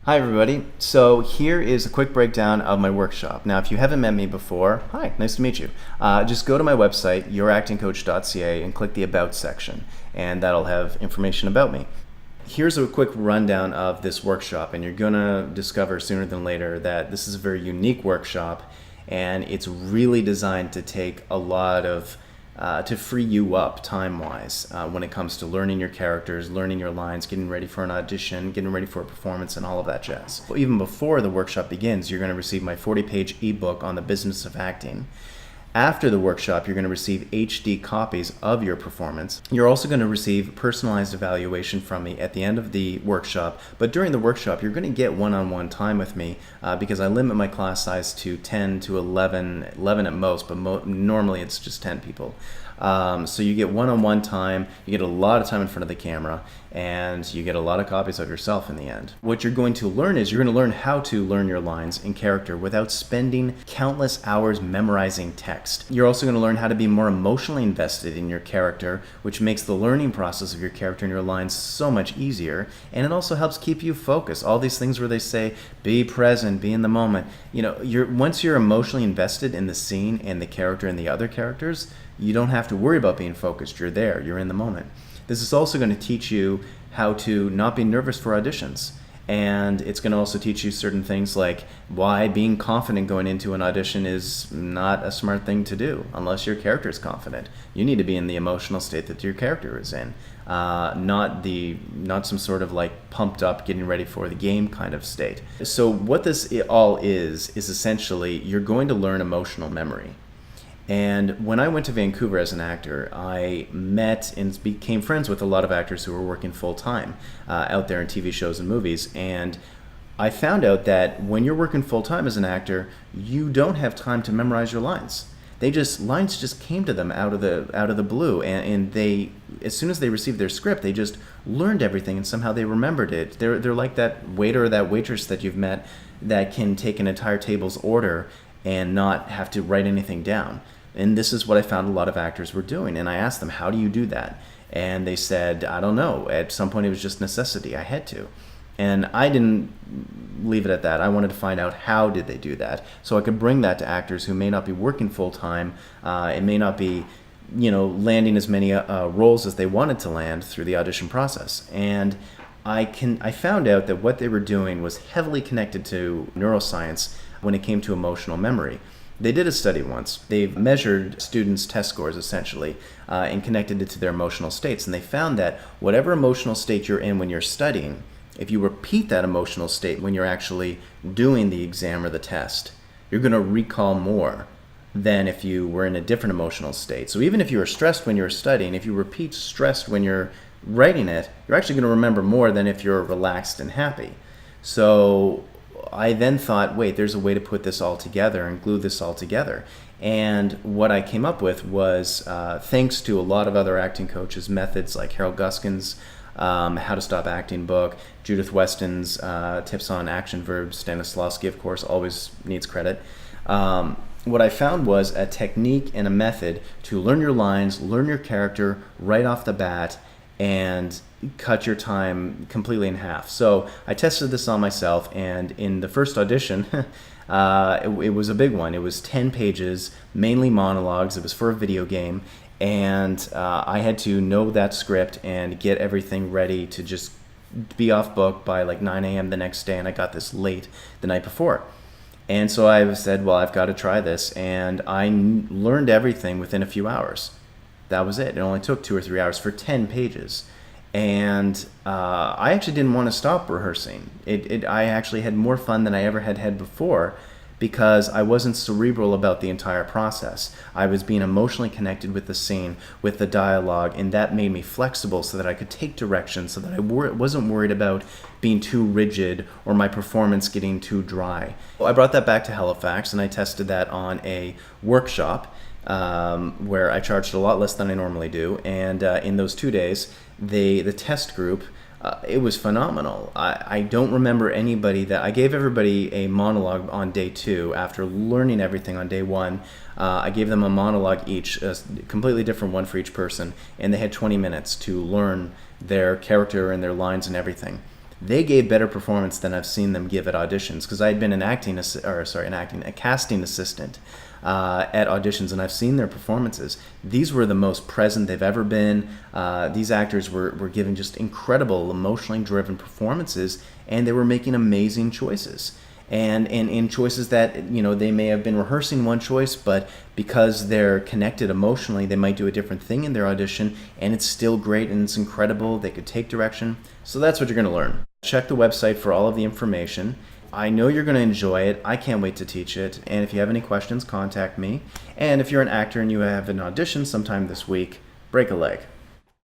Hi everybody. So here is a quick breakdown of my workshop. Now if you haven't met me before, hi, nice to meet you. Just go to my website, youractingcoach.ca, and click the About section, and that'll have information about me. Here's a quick rundown of this workshop, and you're gonna discover sooner than later that this is a very unique workshop, and it's really designed to take a lot of to free you up time-wise when it comes to learning your characters, learning your lines, getting ready for an audition, getting ready for a performance, and all of that jazz. Well, even before the workshop begins, you're going to receive my 40-page ebook on the business of acting. After the workshop, you're going to receive HD copies of your performance. You're also going to receive personalized evaluation from me at the end of the workshop. But during the workshop, you're going to get one-on-one time with me because I limit my class size to 10 to 11 at most, but normally it's just 10 people. So you get one-on-one time, you get a lot of time in front of the camera, and you get a lot of copies of yourself in the end. What you're going to learn is you're going to learn how to learn your lines in character without spending countless hours memorizing text. You're also going to learn how to be more emotionally invested in your character, which makes the learning process of your character and your lines so much easier, and it also helps keep you focused. All these things where they say, be present, be in the moment. You know, once you're emotionally invested in the scene and the character and the other characters, you don't have to worry about being focused. You're there. You're in the moment. This is also going to teach you how to not be nervous for auditions. And it's going to also teach you certain things like why being confident going into an audition is not a smart thing to do unless your character is confident. You need to be in the emotional state that your character is in, not some sort of like pumped up, getting ready for the game kind of state. So what this all is essentially you're going to learn emotional memory. And when I went to Vancouver as an actor, I met and became friends with a lot of actors who were working full-time out there in TV shows and movies. And I found out that when you're working full-time as an actor, you don't have time to memorize your lines. Lines just came to them out of the blue, and they, as soon as they received their script, they just learned everything, and somehow they remembered it. They're like that waiter or that waitress that you've met that can take an entire table's order and not have to write anything down. And this is what I found a lot of actors were doing. And I asked them, how do you do that? And they said, I don't know. At some point it was just necessity. I had to. And I didn't leave it at that. I wanted to find out how did they do that so I could bring that to actors who may not be working full time. It may not be, landing as many roles as they wanted to land through the audition process. And I found out that what they were doing was heavily connected to neuroscience when it came to emotional memory. They did a study once. They've measured students' test scores essentially and connected it to their emotional states. And they found that whatever emotional state you're in when you're studying, if you repeat that emotional state when you're actually doing the exam or the test, you're going to recall more than if you were in a different emotional state. So even if you were stressed when you were studying, if you repeat stressed when you're writing it, you're actually going to remember more than if you're relaxed and happy. So I then thought, wait, there's a way to put this all together and glue this all together. And what I came up with was, thanks to a lot of other acting coaches, methods like Harold Guskin's How to Stop Acting book, Judith Weston's Tips on Action Verbs, Stanislavski, of course, always needs credit. What I found was a technique and a method to learn your lines, learn your character right off the bat, and cut your time completely in half. So I tested this on myself, and in the first audition, it was a big one. It was 10 pages, mainly monologues. It was for a video game, and I had to know that script and get everything ready to just be off book by like 9 a.m. the next day, and I got this late the night before. And so I said, well, I've got to try this, and I learned everything within a few hours. That was it. It only took 2 or 3 hours for 10 pages. And I actually didn't want to stop rehearsing. I actually had more fun than I ever had before because I wasn't cerebral about the entire process. I was being emotionally connected with the scene, with the dialogue, and that made me flexible so that I could take direction, so that I wasn't worried about being too rigid or my performance getting too dry. I brought that back to Halifax, and I tested that on a workshop where I charged a lot less than I normally do. And in those 2 days, the test group, it was phenomenal. I don't remember anybody I gave everybody a monologue on day 2 after learning everything on day 1. I gave them a monologue each, a completely different one for each person, and they had 20 minutes to learn their character and their lines and everything. they gave better performance than I've seen them give at auditions, because I had been a casting assistant at auditions, and I've seen their performances. These were the most present they've ever been. These actors were giving just incredible, emotionally driven performances, and they were making amazing choices. And in choices that, they may have been rehearsing one choice, but because they're connected emotionally, they might do a different thing in their audition, and it's still great and it's incredible. They could take direction. So that's what you're going to learn. Check the website for all of the information. I know you're going to enjoy it. I can't wait to teach it. And if you have any questions, contact me. And if you're an actor and you have an audition sometime this week, break a leg.